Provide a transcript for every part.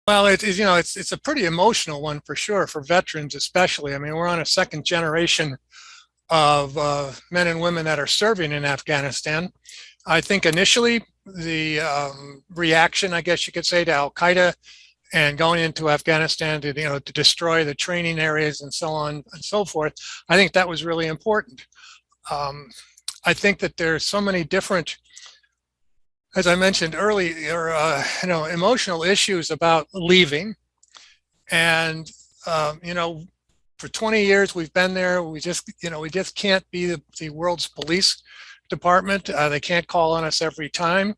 Well, it's a pretty emotional one for sure for veterans, especially. I mean, we're on a second generation of men and women that are serving in Afghanistan. I think initially the reaction, I guess you could say, to Al Qaeda and going into Afghanistan to to destroy the training areas and so on and so forth. I think that was really important. Um, I think that there's so many different, as I mentioned earlier, emotional issues about leaving. And for 20 years we've been there. We just can't be the world's police department. They can't call on us every time.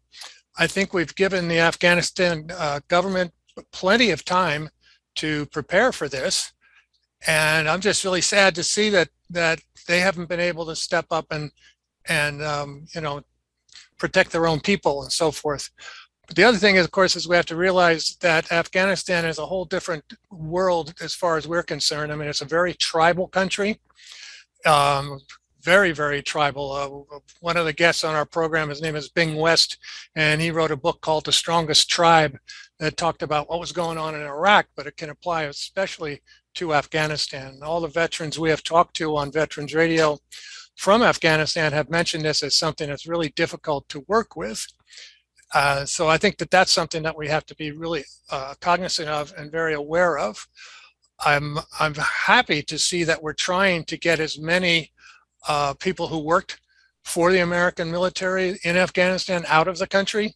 I think we've given the Afghanistan government plenty of time to prepare for this, and I'm just really sad to see that they haven't been able to step up and protect their own people and so forth. But the other thing is, of course, is we have to realize that Afghanistan is a whole different world as far as we're concerned. I mean, it's a very tribal country, um, very, very tribal. One of the guests on our program, his name is Bing West, and he wrote a book called The Strongest Tribe that talked about what was going on in Iraq, but it can apply especially to Afghanistan. All the veterans we have talked to on Veterans Radio from Afghanistan have mentioned this as something that's really difficult to work with. So I think that that's something that we have to be really cognizant of and very aware of. I'm happy to see that we're trying to get as many people who worked for the American military in Afghanistan out of the country.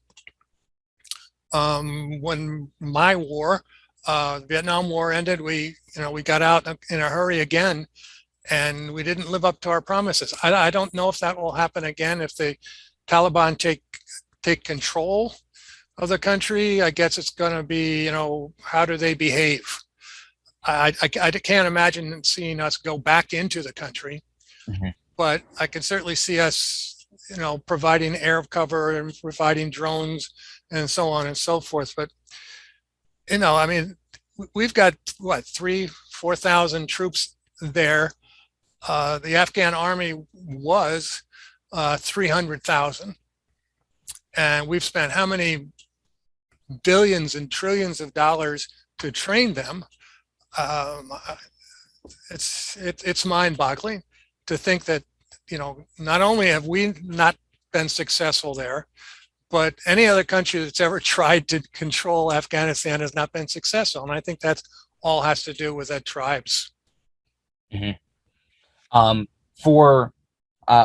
When my war, the Vietnam War ended, we got out in a hurry again, and we didn't live up to our promises. I don't know if that will happen again if the Taliban take control of the country. I guess it's going to be, how do they behave? I can't imagine seeing us go back into the country, Mhm. but I can certainly see us, providing air cover and providing drones and so on and so forth. But, I mean, we've got what, 4,000 troops there. The Afghan army was 300,000. And we've spent how many billions and trillions of dollars to train them? Um, it's mind-boggling to think that not only have we not been successful there, but any other country that's ever tried to control Afghanistan has not been successful. And I think that all has to do with the tribes. Mhm. Um, for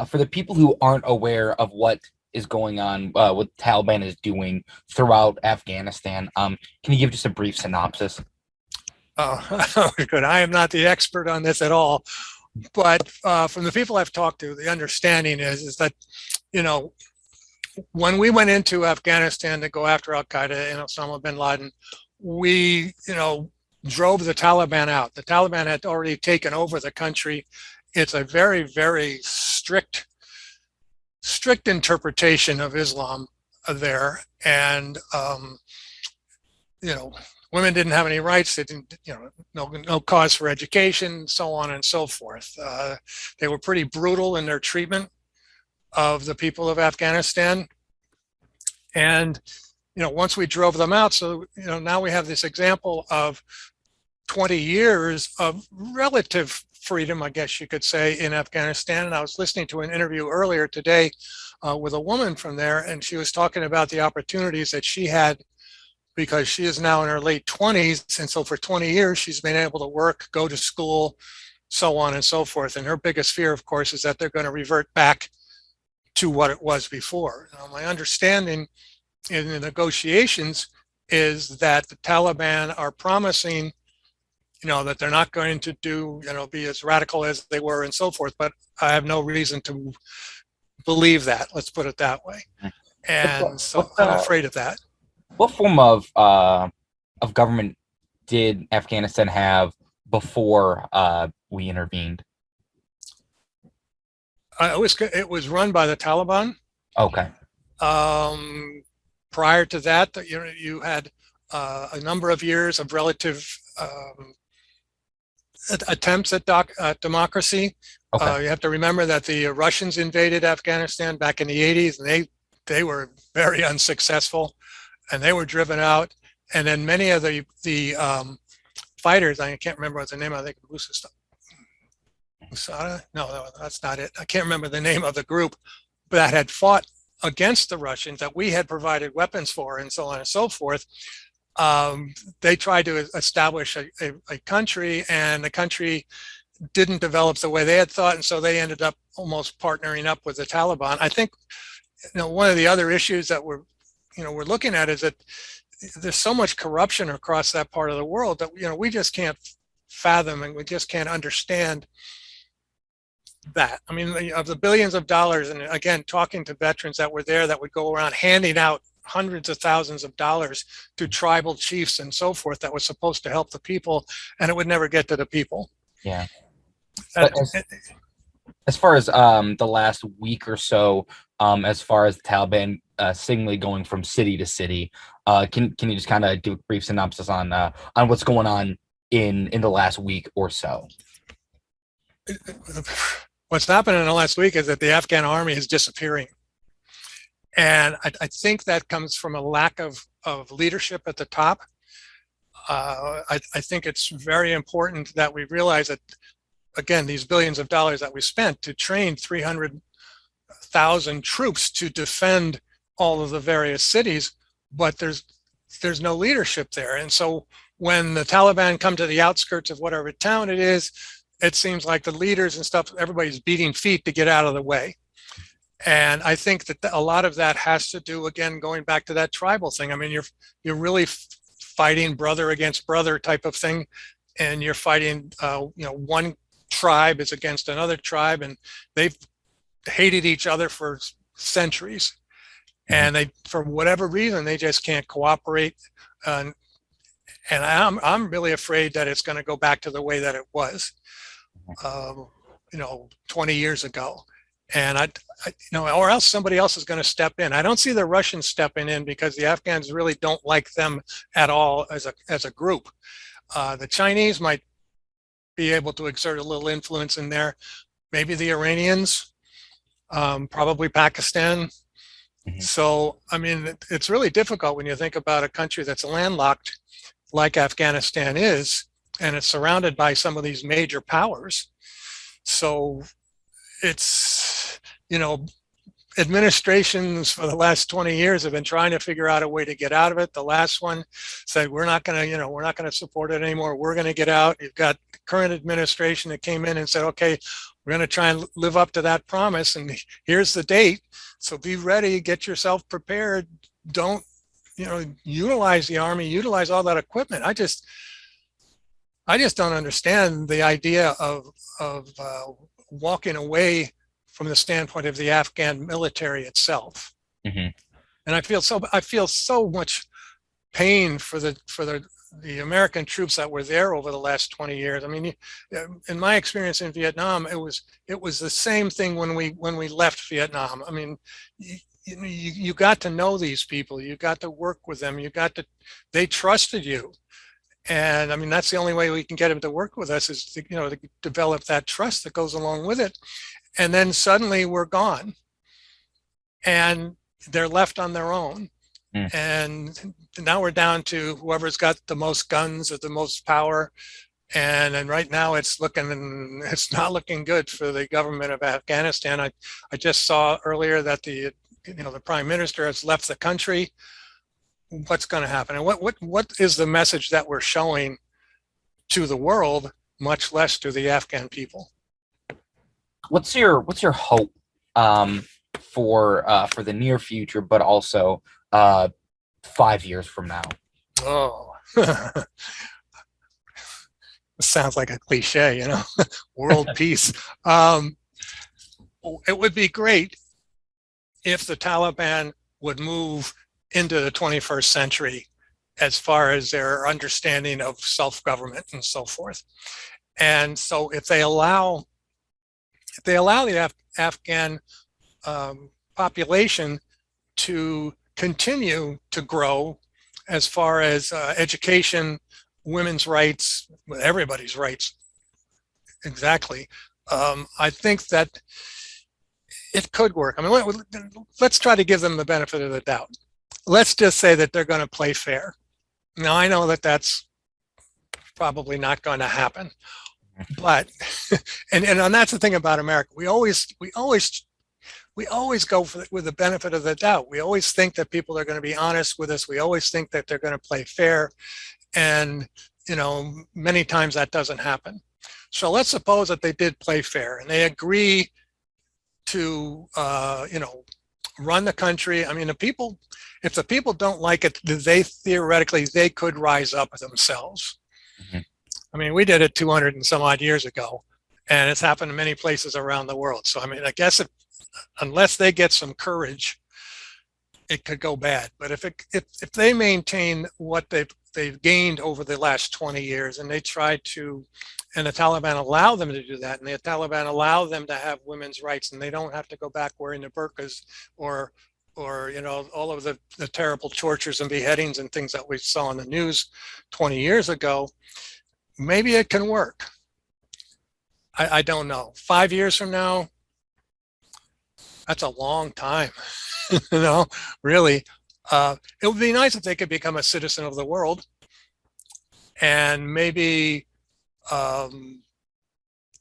for the people who aren't aware of what is going on, what Taliban is doing throughout Afghanistan, can you give just a brief synopsis? Good. I am not the expert on this at all, but from the people I've talked to, the understanding is that you know when we went into Afghanistan to go after Al Qaeda and Osama bin Laden, we drove the Taliban out. The Taliban had already taken over the country. It's a very, very strict interpretation of Islam there, and you know, women didn't have any rights. They didn't, no cause for education, so on and so forth. They were pretty brutal in their treatment of the people of Afghanistan, and once we drove them out, so now we have this example of 20 years of relative freedom, I guess you could say, in Afghanistan. And I was listening to an interview earlier today with a woman from there, and she was talking about the opportunities that she had because she is now in her late 20s. And so for 20 years, she's been able to work, go to school, so on and so forth. And her biggest fear, of course, is that they're going to revert back to what it was before. My understanding in the negotiations is that the Taliban are promising that they're not going to be as radical as they were and so forth. But I have no reason to believe that. Let's put it that way. And so I'm afraid of that. What form of government did Afghanistan have before we intervened? It was run by the Taliban. Okay. Prior to that, you had a number of years of relative attempts at democracy. Okay. You have to remember that the Russians invaded Afghanistan back in the 80s, and they were very unsuccessful, and they were driven out. And then many of the fighters, I can't remember what the name, I think Usada? No, that's not it. I can't remember the name of the group that had fought against the Russians that we had provided weapons for and so on and so forth. They tried to establish a country, and the country didn't develop the way they had thought, and so they ended up almost partnering up with the Taliban. I think one of the other issues that we're looking at is that there's so much corruption across that part of the world that we just can't fathom, and we just can't understand that. I mean, of the billions of dollars, and again, talking to veterans that were there that would go around handing out hundreds of thousands of dollars to tribal chiefs and so forth that was supposed to help the people, and it would never get to the people. Yeah. But as far as the last week or so, as far as the Taliban seemingly going from city to city, can you just kind of do a brief synopsis on what's going on in the last week or so? What's happened in the last week is that the Afghan army is disappearing. And I think that comes from a lack of leadership at the top. I think it's very important that we realize that, again, these billions of dollars that we spent to train 300,000 troops to defend all of the various cities, but there's no leadership there. And so when the Taliban come to the outskirts of whatever town it is, it seems like the leaders and stuff, everybody's beating feet to get out of the way. And I think that a lot of that has to do, again, going back to that tribal thing. I mean, you're really fighting brother against brother type of thing, and you're fighting, one tribe is against another tribe, and they've hated each other for centuries. And they, for whatever reason, they just can't cooperate. And I'm really afraid that it's going to go back to the way that it was, 20 years ago. And or else somebody else is going to step in. I don't see the Russians stepping in because the Afghans really don't like them at all as a group. The Chinese might be able to exert a little influence in there. Maybe the Iranians, probably Pakistan. Mm-hmm. So, I mean, it's really difficult when you think about a country that's landlocked like Afghanistan is, and it's surrounded by some of these major powers. So it's, administrations for the last 20 years have been trying to figure out a way to get out of it. The last one said, we're not going to support it anymore. We're going to get out. You've got the current administration that came in and said, okay, we're going to try and live up to that promise. And here's the date. So be ready, get yourself prepared. Don't, utilize the army, utilize all that equipment. I just don't understand the idea of walking away from the standpoint of the Afghan military itself. Mm-hmm. And I feel so much pain for the American troops that were there over the last 20 years. I mean, in my experience in Vietnam, it was the same thing when we left Vietnam. I mean, you got to know these people, you got to work with them, they trusted you. And I mean, that's the only way we can get them to work with us is to develop that trust that goes along with it. And then suddenly we're gone and they're left on their own. Mm. And now we're down to whoever's got the most guns or the most power. And right now it's not looking good for the government of Afghanistan. I just saw earlier that the prime minister has left the country. What's going to happen? And what is the message that we're showing to the world, much less to the Afghan people? What's your hope for the near future, but also 5 years from now? Oh, it sounds like a cliche, world peace. It would be great if the Taliban would move into the 21st century as far as their understanding of self-government and so forth. And so if they allow the Afghan population to continue to grow as far as education, women's rights, everybody's rights, exactly. I think that it could work. I mean, let's try to give them the benefit of the doubt. Let's just say that they're going to play fair. Now I know that that's probably not going to happen, but and that's the thing about America. We always go with the benefit of the doubt. We always think that people are going to be honest with us. We always think that they're going to play fair, and many times that doesn't happen. So let's suppose that they did play fair and they agree to run the country. I mean, if the people don't like it, they could rise up themselves. Mhm. I mean, we did it 200 and some odd years ago, and it's happened in many places around the world. So I mean, I guess unless they get some courage, it could go bad. But if they maintain what they've gained over the last 20 years, and they try to, and the Taliban allow them to do that, and the Taliban allow them to have women's rights, and they don't have to go back wearing the burqas or all of the terrible tortures and beheadings and things that we saw in the news 20 years ago, maybe it can work. I don't know. 5 years from now, that's a long time. Really. It would be nice if they could become a citizen of the world and maybe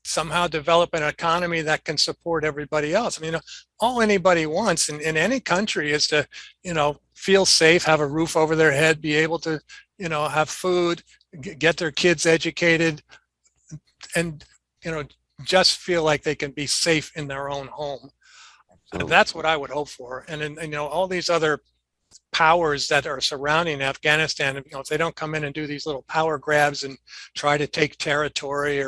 somehow develop an economy that can support everybody else. I mean, all anybody wants in any country is to, feel safe, have a roof over their head, be able to, have food, get their kids educated, and, just feel like they can be safe in their own home. That's what I would hope for. And all these other powers that are surrounding Afghanistan, if they don't come in and do these little power grabs and try to take territory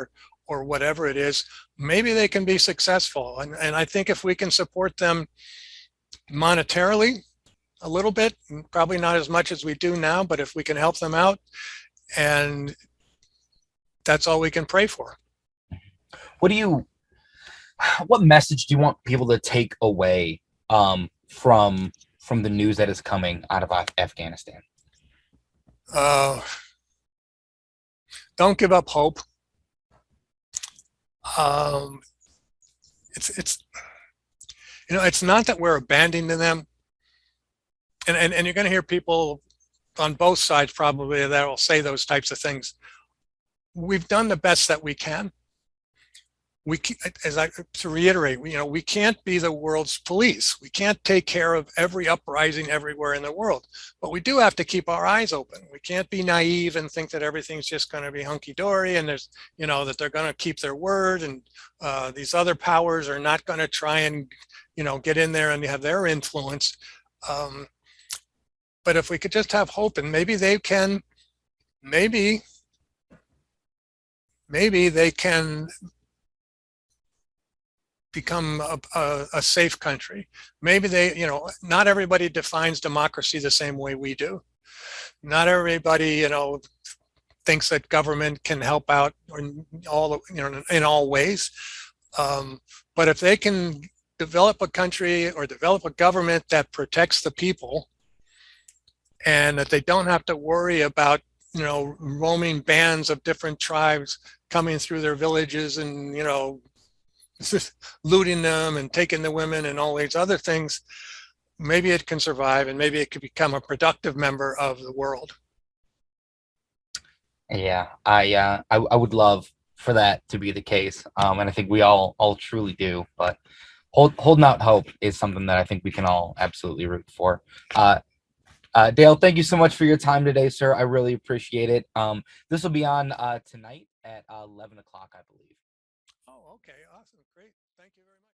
or whatever it is, maybe they can be successful. And I think if we can support them monetarily a little bit, probably not as much as we do now, but if we can help them out, and that's all we can pray for. What message do you want people to take away from the news that is coming out of Afghanistan? Don't give up hope. It's not that we're abandoning them, and you're going to hear people on both sides probably that will say those types of things. We've done the best that we can. To reiterate, we can't be the world's police. We can't take care of every uprising everywhere in the world, but we do have to keep our eyes open. We can't be naive and think that everything's just going to be hunky-dory and that they're going to keep their word, and these other powers are not going to try and, get in there and have their influence. But if we could just have hope, and maybe they can become a safe country. Maybe not everybody defines democracy the same way we do. Not everybody, thinks that government can help out in all ways. But if they can develop a country or develop a government that protects the people, and that they don't have to worry about, roaming bands of different tribes coming through their villages and, looting them and taking the women and all these other things, maybe it can survive, and maybe it could become a productive member of the world. Yeah, I would love for that to be the case, and I think we all truly do. But holding out hope is something that I think we can all absolutely root for. Dale, thank you so much for your time today, sir. I really appreciate it. This will be on tonight at 11 o'clock, I believe. Oh, okay. Awesome. Great. Thank you very much.